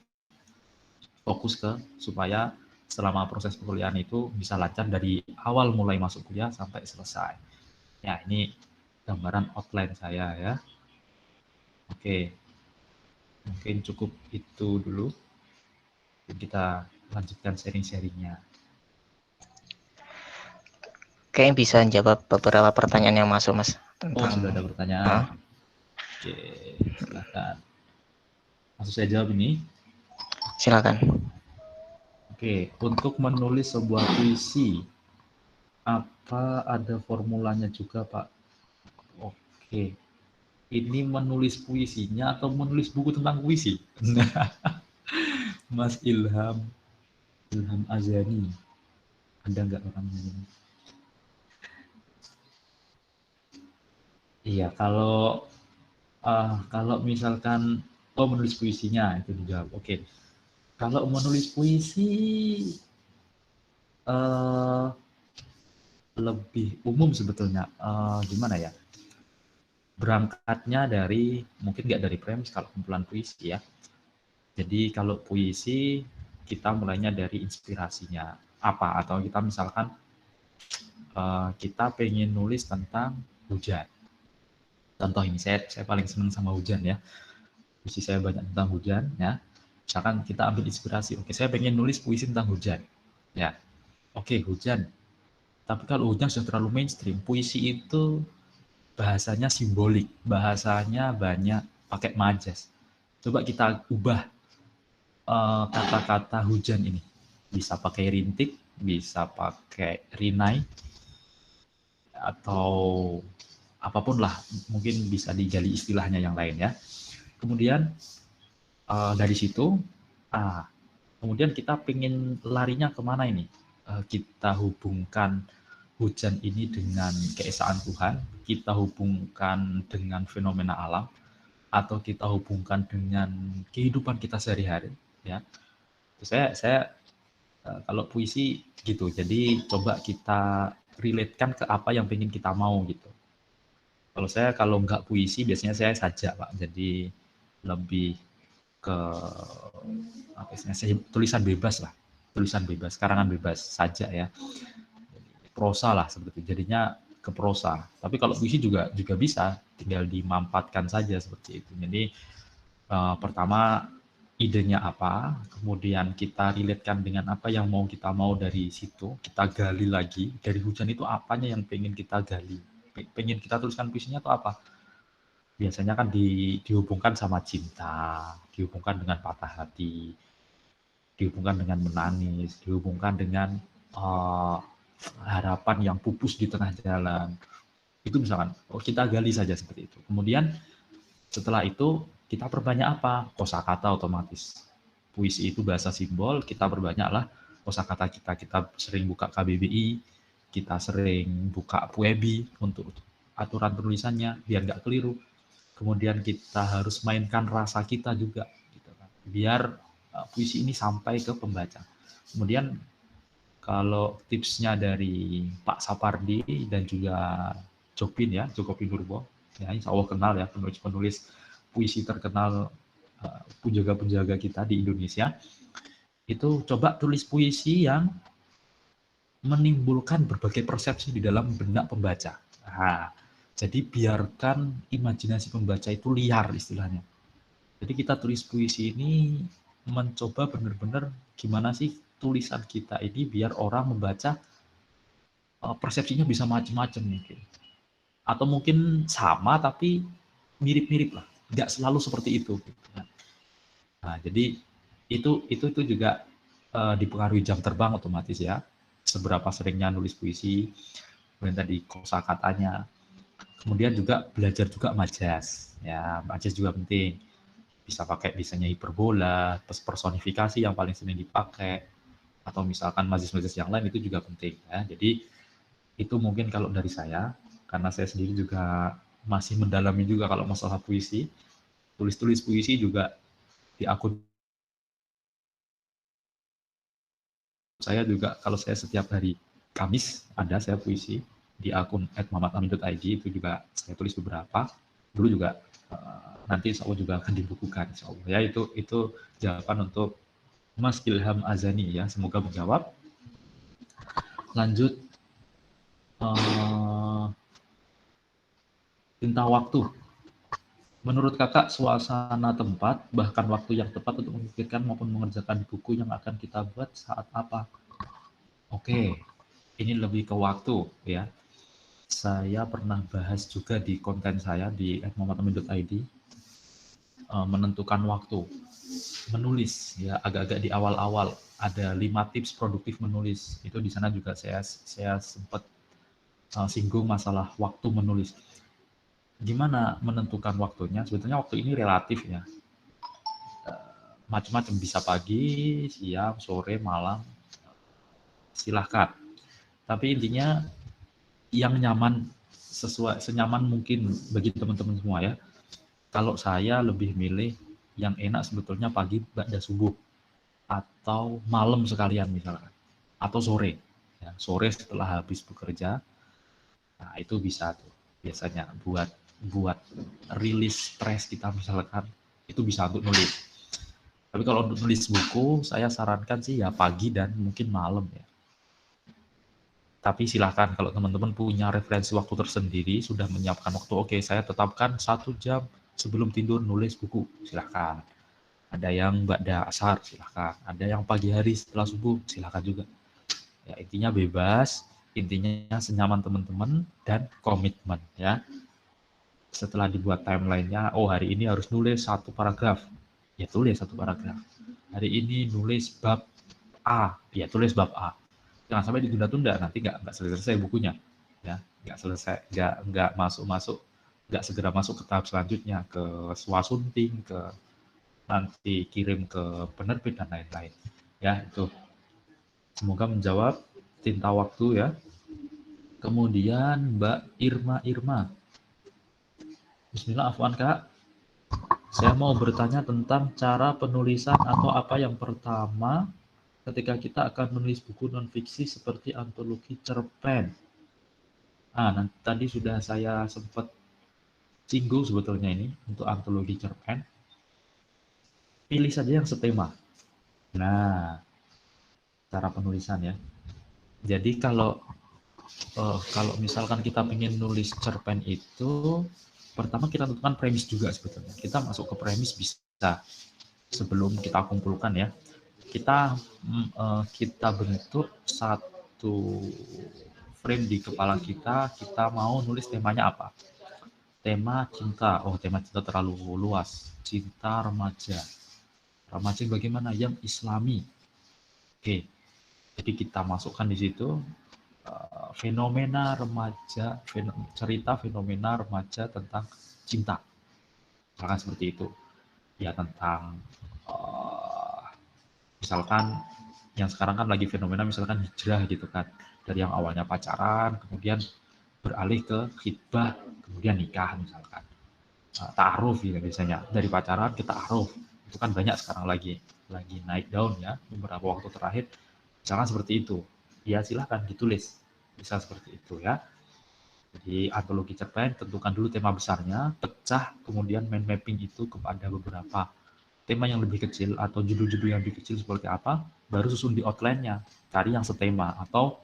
fokus ke supaya selama proses perkuliahan itu bisa lancar dari awal mulai masuk kuliah sampai selesai. Ya, ini gambaran outline saya ya. Oke, mungkin cukup itu dulu. Kita lanjutkan sharing-sharingnya.
Kayaknya bisa jawab beberapa pertanyaan yang masuk, Mas,
Oh,
tentang
sudah ada pertanyaan.
ah,
Oke, silakan. Langsung saya jawab ini.
silakan.
Oke, untuk menulis sebuah puisi, apa ada formulanya juga, Pak? Oke, ini menulis puisinya atau menulis buku tentang puisi? Mas Ilham Azani. Ada nggak orangnya ini? Iya, kalau misalkan menulis puisinya itu dijawab. Oke. Kalau menulis puisi eh lebih umum sebetulnya. Gimana ya? Berangkatnya dari mungkin nggak dari premis kalau kumpulan puisi ya. Jadi kalau puisi kita mulainya dari inspirasinya apa atau kita misalkan kita pengen nulis tentang hujan. Contoh ini, saya paling senang sama hujan ya. Puisi saya banyak tentang hujan ya. Misalkan kita ambil inspirasi, oke saya pengen nulis puisi tentang hujan. Ya, oke hujan. Tapi kalau hujan sudah terlalu mainstream, puisi itu bahasanya simbolik, bahasanya banyak pakai majas. Coba kita ubah kata-kata hujan ini. Bisa pakai rintik, bisa pakai rinai, atau apapun lah, mungkin bisa digali istilahnya yang lain ya. Kemudian dari situ, kemudian kita pengen larinya kemana ini? Kita hubungkan hujan ini dengan keesaan Tuhan, kita hubungkan dengan fenomena alam, atau kita hubungkan dengan kehidupan kita sehari-hari. Ya, saya kalau puisi gitu. Jadi coba kita relate-kan ke apa yang pengen kita mau gitu. Kalau saya kalau nggak puisi biasanya saya sajak Pak. Jadi lebih ke apa istilahnya, tulisan bebas lah, tulisan bebas, karangan bebas saja ya, prosa lah seperti itu. Jadinya ke prosa. Tapi kalau puisi juga bisa, tinggal dimampatkan saja seperti itu. Jadi pertama idenya apa, kemudian kita relatekan dengan apa yang mau kita mau dari situ, kita gali lagi dari hujan itu apanya yang pengen kita gali, pengen kita tuliskan puisinya atau apa. Biasanya kan dihubungkan sama cinta, dihubungkan dengan patah hati, dihubungkan dengan menangis, dihubungkan dengan uh, harapan yang pupus di tengah jalan. Itu misalkan, kita gali saja seperti itu. Kemudian setelah itu kita perbanyak apa? Kosakata otomatis. Puisi itu bahasa simbol, kita perbanyaklah kosakata kita. Kita sering buka KBBI, kita sering buka Puebi untuk aturan penulisannya biar nggak keliru. Kemudian kita harus mainkan rasa kita juga, gitu kan. Biar puisi ini sampai ke pembaca. Kemudian kalau tipsnya dari Pak Sapardi dan juga Jopin ya, Joko Pinurbo, ya insya Allah kenal ya penulis-penulis puisi terkenal, penjaga-penjaga kita di Indonesia, itu coba tulis puisi yang menimbulkan berbagai persepsi di dalam benak pembaca. Nah, jadi biarkan imajinasi pembaca itu liar istilahnya. Jadi kita tulis puisi ini mencoba benar-benar gimana sih tulisan kita ini biar orang membaca persepsinya bisa macam-macam mungkin. Atau mungkin sama tapi mirip-mirip lah. Nggak selalu seperti itu. Nah, jadi itu juga dipengaruhi jam terbang otomatis ya. Seberapa seringnya nulis puisi, kemudian tadi kosakatanya, kemudian juga belajar juga majas. Ya, majas juga penting. Bisa pakai misalnya hiperbola, personifikasi yang paling sering dipakai, atau misalkan majas-majas yang lain itu juga penting ya. Jadi itu mungkin kalau dari saya, karena saya sendiri juga masih mendalami juga kalau masalah puisi, tulis-tulis puisi juga di akun saya juga, kalau saya setiap hari Kamis ada saya puisi di akun @muhammadamin.id, itu juga saya tulis beberapa. Dulu juga nanti insya Allah juga akan dibukukan insya Allah ya. Itu jawaban untuk Mas Ilham Azani ya, semoga menjawab. Lanjut, tentang waktu. Menurut kakak, suasana tempat, bahkan waktu yang tepat untuk memikirkan maupun mengerjakan buku yang akan kita buat saat apa? Oke, ini lebih ke waktu ya. Saya pernah bahas juga di konten saya di @muhammadamin.id, menentukan waktu menulis ya, agak-agak di awal-awal ada 5 tips produktif menulis. Itu di sana juga saya sempat singgung masalah waktu menulis. Gimana menentukan waktunya? Sebetulnya waktu ini relatif ya. Macam-macam, bisa pagi, siang, sore, malam, silahkan. Tapi intinya yang nyaman, senyaman mungkin bagi teman-teman semua ya. Kalau saya lebih milih yang enak sebetulnya pagi ba'da subuh, atau malam sekalian misalkan, atau sore. Ya, sore setelah habis bekerja, nah itu bisa tuh biasanya buat buat rilis stres kita misalkan, itu bisa untuk nulis. Tapi kalau untuk nulis buku, saya sarankan sih ya pagi dan mungkin malam ya. Tapi silakan kalau teman-teman punya referensi waktu tersendiri, sudah menyiapkan waktu, oke saya tetapkan 1 jam sebelum tidur nulis buku, silakan. Ada yang ba'da asar, silakan. Ada yang pagi hari setelah subuh, silakan juga. Ya, intinya bebas, intinya senyaman teman-teman dan komitmen ya. Setelah dibuat timelinenya, oh hari ini harus nulis 1 paragraf, ya tulis 1 paragraf. Hari ini nulis bab A, ya tulis bab A. Jangan sampai ditunda-tunda, nanti nggak selesai bukunya, ya nggak selesai, nggak masuk, nggak segera masuk ke tahap selanjutnya, ke swasunting, ke nanti kirim ke penerbit dan lain-lain. Ya itu. Semoga menjawab tinta waktu ya. Kemudian Mbak Irma. Bismillah, afwan Kak. Saya mau bertanya tentang cara penulisan atau apa yang pertama ketika kita akan menulis buku non-fiksi seperti antologi cerpen. Tadi sudah saya sempat singgung sebetulnya ini untuk antologi cerpen. Pilih saja yang setema. Nah, cara penulisan ya. Jadi kalau misalkan kita ingin nulis cerpen itu, pertama kita tentukan premis juga sebetulnya. Kita masuk ke premis bisa sebelum kita kumpulkan ya. Kita bentuk satu frame di kepala kita mau nulis temanya apa. Tema cinta, tema cinta terlalu luas. Cinta remaja. Remaja bagaimana? Yang Islami. Oke, jadi kita masukkan di situ fenomena remaja, cerita fenomena remaja tentang cinta. Misalkan seperti itu. Ya tentang misalkan yang sekarang kan lagi fenomena misalkan hijrah gitu kan. Dari yang awalnya pacaran, kemudian beralih ke khitbah, kemudian nikah misalkan. Ta'aruf ya biasanya. Dari pacaran ke ta'aruf. Itu kan banyak sekarang lagi naik daun ya beberapa waktu terakhir. Misalkan seperti itu. Ya silahkan ditulis. Bisa seperti itu ya. Jadi antologi cerpen tentukan dulu tema besarnya, pecah, kemudian mind mapping itu kepada beberapa tema yang lebih kecil atau judul-judul yang lebih kecil seperti apa, baru susun di outline-nya, cari yang setema atau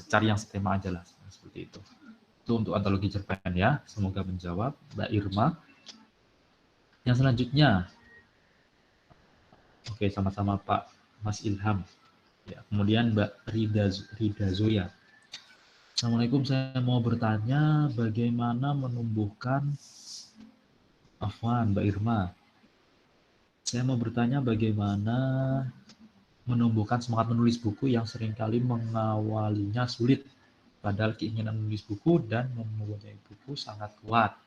cari yang setema aja lah seperti itu. Itu untuk antologi cerpen ya. Semoga menjawab Mbak Irma. Yang selanjutnya, oke sama-sama Pak Mas Ilham. Ya, kemudian Mbak Rida Zoya. Assalamualaikum, saya mau bertanya bagaimana menumbuhkan Afwan, Mbak Irma. Saya mau bertanya bagaimana menumbuhkan semangat menulis buku yang seringkali mengawalinya sulit, padahal keinginan menulis buku dan mempunyai buku sangat kuat.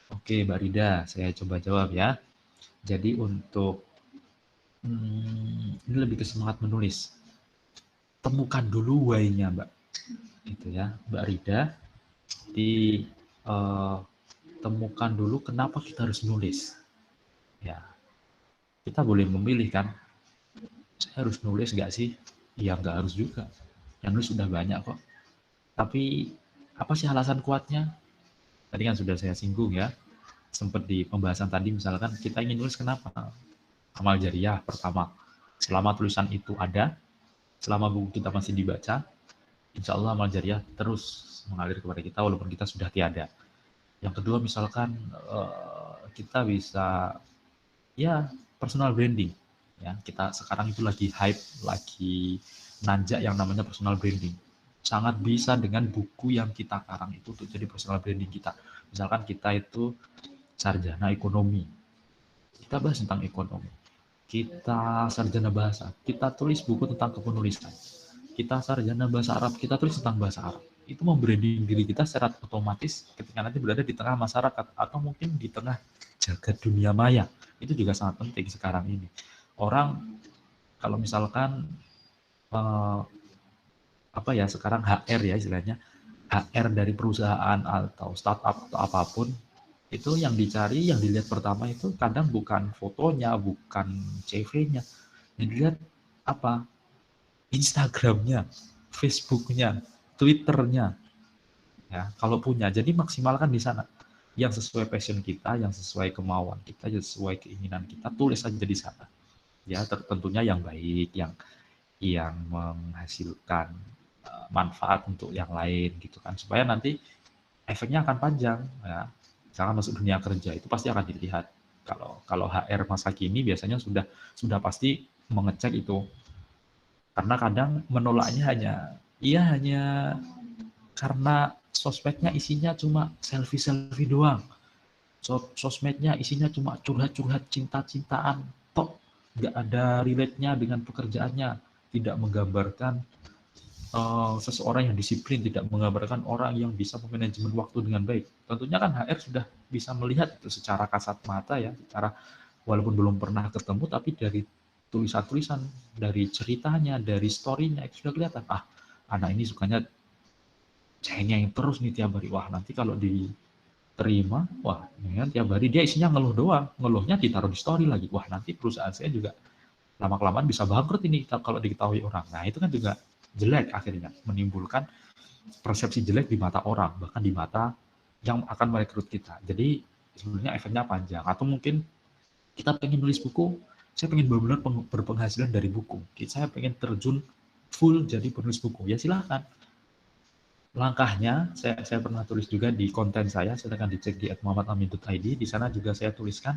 Oke, Mbak Rida, saya coba jawab ya. Jadi untuk ini lebih ke semangat menulis. Temukan dulu why-nya, Mbak. Gitu ya, Mbak Rida. Temukan dulu kenapa kita harus nulis. Ya, kita boleh memilih kan, saya harus nulis nggak sih? Ya nggak harus juga. Yang nulis sudah banyak kok. Tapi apa sih alasan kuatnya? Tadi kan sudah saya singgung ya. Sempat di pembahasan tadi misalkan kita ingin nulis kenapa? Amal jariah pertama. Selama tulisan itu ada, selama buku kita masih dibaca, insya Allah amal jariah terus mengalir kepada kita walaupun kita sudah tiada. Yang kedua misalkan kita bisa personal branding ya, kita sekarang itu lagi hype, lagi nanjak yang namanya personal branding. Sangat bisa dengan buku yang kita karang itu untuk jadi personal branding kita. Misalkan kita itu sarjana ekonomi, kita bahas tentang ekonomi. Kita sarjana bahasa, kita tulis buku tentang kepenulisan. Kita sarjana bahasa Arab, kita tulis tentang bahasa Arab. Itu membranding diri kita secara otomatis ketika nanti berada di tengah masyarakat atau mungkin di tengah jagat dunia maya. Itu juga sangat penting sekarang ini. Orang kalau misalkan sekarang HR ya istilahnya, HR dari perusahaan atau startup atau apapun, itu yang dicari, yang dilihat pertama itu kadang bukan fotonya, bukan CV-nya. Yang dilihat apa? Instagram-nya, Facebook-nya, Twitter-nya. Ya, kalau punya. Jadi maksimalkan di sana. Yang sesuai passion kita, yang sesuai kemauan kita, yang sesuai keinginan kita, tulis saja di sana. Ya, tentunya yang baik, yang yang menghasilkan manfaat untuk yang lain gitu kan, supaya nanti efeknya akan panjang ya. Misalkan masuk dunia kerja itu pasti akan dilihat. Kalau kalau HR masa kini biasanya sudah pasti mengecek itu. Karena kadang menolaknya hanya karena sosmednya isinya cuma selfie-selfie doang. Sosmednya isinya cuma curhat-curhat cinta-cintaan. Tok, nggak ada relate-nya dengan pekerjaannya. Tidak menggambarkan seseorang yang disiplin, tidak menggambarkan orang yang bisa memanajemen waktu dengan baik. Tentunya kan HR sudah bisa melihat itu secara kasat mata ya, secara walaupun belum pernah ketemu, tapi dari tulisan-tulisan, dari ceritanya, dari story-nya itu sudah kelihatan. Ah, anak ini sukanya cengeng terus nih tiap hari. Wah, nanti kalau diterima, wah, ini kan tiap hari dia isinya ngeluh doang. Ngeluhnya ditaruh di story lagi. Wah, nanti perusahaan saya juga lama-kelamaan bisa bangkrut ini kalau diketahui orang. Nah, itu kan juga jelek akhirnya, menimbulkan persepsi jelek di mata orang, bahkan di mata yang akan merekrut kita. Jadi sebenarnya efeknya panjang. Atau mungkin kita pengen nulis buku, saya pengen benar-benar berpenghasilan dari buku. Saya pengen terjun full jadi penulis buku. Ya silahkan. Langkahnya, saya pernah tulis juga di konten saya, silahkan dicek di @muhammadamin.id. Di sana juga saya tuliskan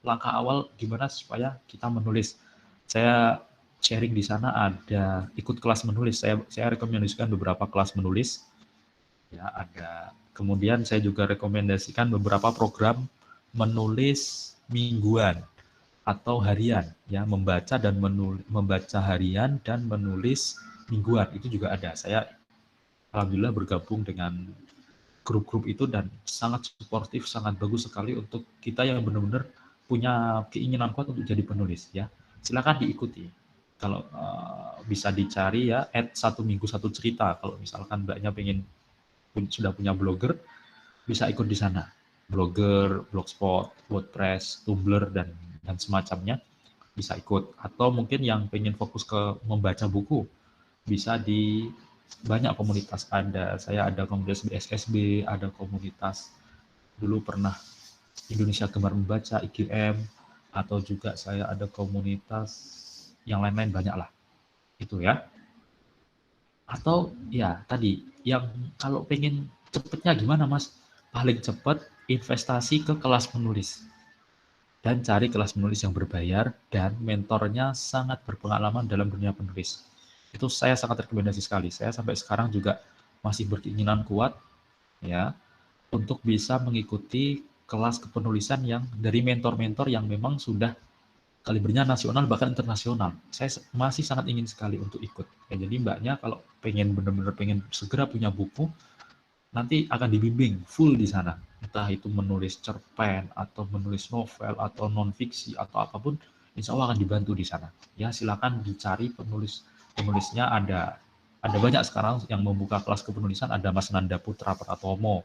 langkah awal gimana supaya kita menulis. Saya sharing di sana ada ikut kelas menulis. Saya rekomendasikan beberapa kelas menulis. Ya, ada. Kemudian saya juga rekomendasikan beberapa program menulis mingguan atau harian, ya, membaca harian dan menulis mingguan itu juga ada. Saya alhamdulillah bergabung dengan grup-grup itu dan sangat suportif, sangat bagus sekali untuk kita yang benar-benar punya keinginan kuat untuk jadi penulis ya. Silakan diikuti. Kalau bisa dicari ya @satu minggu satu cerita. Kalau misalkan mbaknya sudah punya blogger, bisa ikut di sana. Blogger, Blogspot, WordPress, Tumblr dan semacamnya bisa ikut. Atau mungkin yang pengen fokus ke membaca buku, bisa di banyak komunitas ada. Saya ada komunitas BSSB, ada komunitas dulu pernah Indonesia Gemar Membaca, IGM, atau juga saya ada komunitas yang lain-lain banyak lah. Itu ya. Atau ya tadi, yang kalau pengen cepetnya gimana Mas? Paling cepat investasi ke kelas menulis. Dan cari kelas menulis yang berbayar dan mentornya sangat berpengalaman dalam dunia penulis. Itu saya sangat rekomendasi sekali. Saya sampai sekarang juga masih berkeinginan kuat ya untuk bisa mengikuti kelas kepenulisan yang dari mentor-mentor yang memang sudah kalibernya nasional bahkan internasional. Saya masih sangat ingin sekali untuk ikut. Ya, jadi mbaknya kalau pengen benar-benar pengen segera punya buku, nanti akan dibimbing full di sana. Entah itu menulis cerpen atau menulis novel atau non fiksi atau apapun, insya Allah akan dibantu di sana. Ya silakan dicari penulisnya ada banyak sekarang yang membuka kelas kepenulisan. Ada Mas Nanda Putra Pratomo,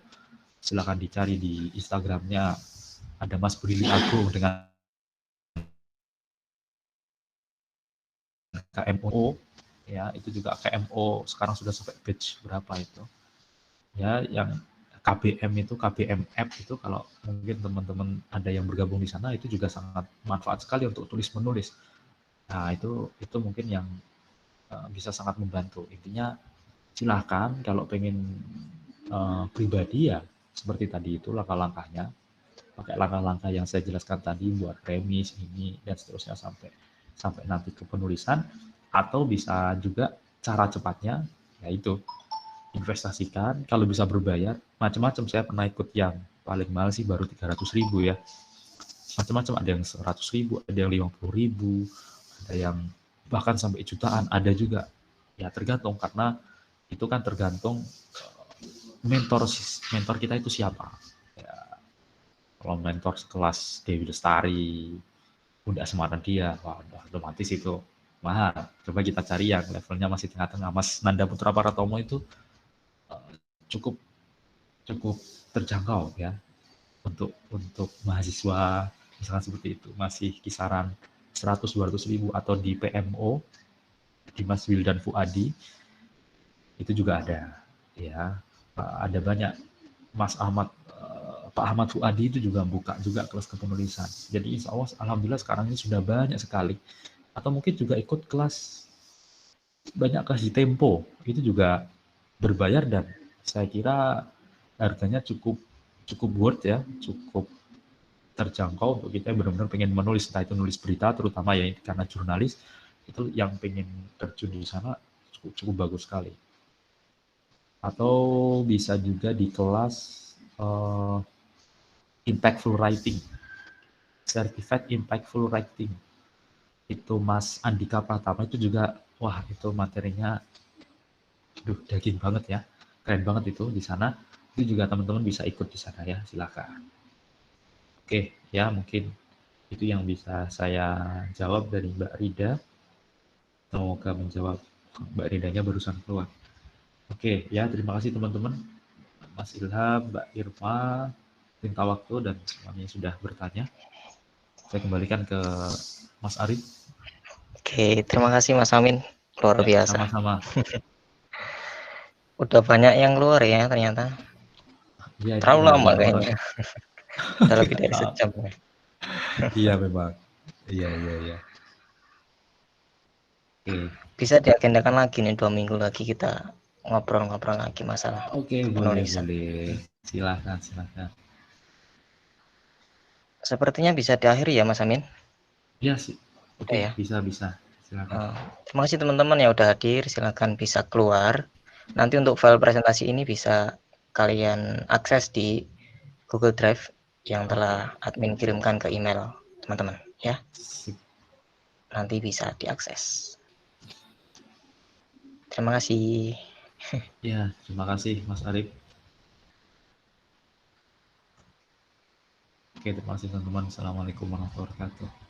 silakan dicari di Instagramnya. Ada Mas Brili Agung dengan KMO, ya itu juga KMO sekarang sudah sampai batch berapa itu. Ya yang KBM itu KBM app itu kalau mungkin teman-teman ada yang bergabung di sana itu juga sangat manfaat sekali untuk tulis menulis. Nah itu mungkin yang bisa sangat membantu. Intinya silahkan kalau pengen pribadi ya seperti tadi itu langkah-langkahnya, pakai langkah-langkah yang saya jelaskan tadi buat premis ini dan seterusnya sampai sampai nanti ke penulisan. Atau bisa juga cara cepatnya yaitu investasikan, kalau bisa berbayar, macam-macam. Saya pernah ikut yang paling mahal sih baru 300.000 ya. Macam-macam, ada yang 100.000, ada yang 50.000, ada yang bahkan sampai jutaan, ada juga. Ya tergantung, karena itu kan tergantung mentor mentor kita itu siapa. Ya, kalau mentor sekelas Dewi Lestari, Bunda Dia, wah udah otomatis itu mahal. Coba kita cari yang levelnya masih tengah-tengah. Mas Nanda Putra Paratomo itu cukup cukup terjangkau ya untuk mahasiswa misalkan seperti itu, masih kisaran 100-200 ribu. Atau di PMO di Mas Wildan Fuadi itu juga ada ya. Ada banyak Mas Ahmad Pak Ahmad Fuadi itu juga buka juga kelas kepenulisan. Jadi insya Allah alhamdulillah sekarang ini sudah banyak sekali. Atau mungkin juga ikut kelas banyak kasih tempo, itu juga berbayar dan saya kira harganya cukup cukup worth ya, cukup terjangkau untuk kita yang benar-benar pengen menulis, entah itu nulis berita terutama ya karena jurnalis itu yang pengen terjun di sana cukup cukup bagus sekali. Atau bisa juga di kelas eh, impactful writing, certified impactful writing. Itu Mas Andika Pratama itu juga, wah itu materinya, duh daging banget ya, keren banget itu di sana. Itu juga teman-teman bisa ikut di sana ya, silakan. Oke, ya mungkin itu yang bisa saya jawab dari Mbak Rida. Semoga menjawab. Mbak Ridanya barusan keluar. Oke, ya terima kasih teman-teman. Mas Ilham, Mbak Irma, minta waktu dan semuanya sudah bertanya. Saya kembalikan ke Mas Arif.
Oke, terima kasih Mas Amin. Luar
Ya,
biasa.
sama-sama.
Udah banyak yang keluar ya ternyata.
Ya, itu
Terlalu lama
banyak banget.
kayaknya. Udah lebih dari
Maaf.
sejam ya.
Iya memang. Iya, iya, iya. Oke.
Bisa diagendakan lagi nih 2 minggu lagi kita ngobrol-ngobrol lagi masalah
Oke, boleh,
penulisan.
boleh. Silakan, silakan.
Sepertinya bisa diakhiri ya Mas Amin.
Iya sih.
Udah
Oke,
ya.
bisa, bisa. Silakan.
Terima kasih teman-teman yang udah hadir. Silakan bisa keluar. Nanti untuk file presentasi ini bisa kalian akses di Google Drive yang telah
Oke.
admin kirimkan ke email teman-teman ya.
Sip.
Nanti bisa diakses. Terima kasih.
Ya, terima kasih Mas Arif. Oke, terima kasih teman-teman. Assalamualaikum warahmatullahi wabarakatuh.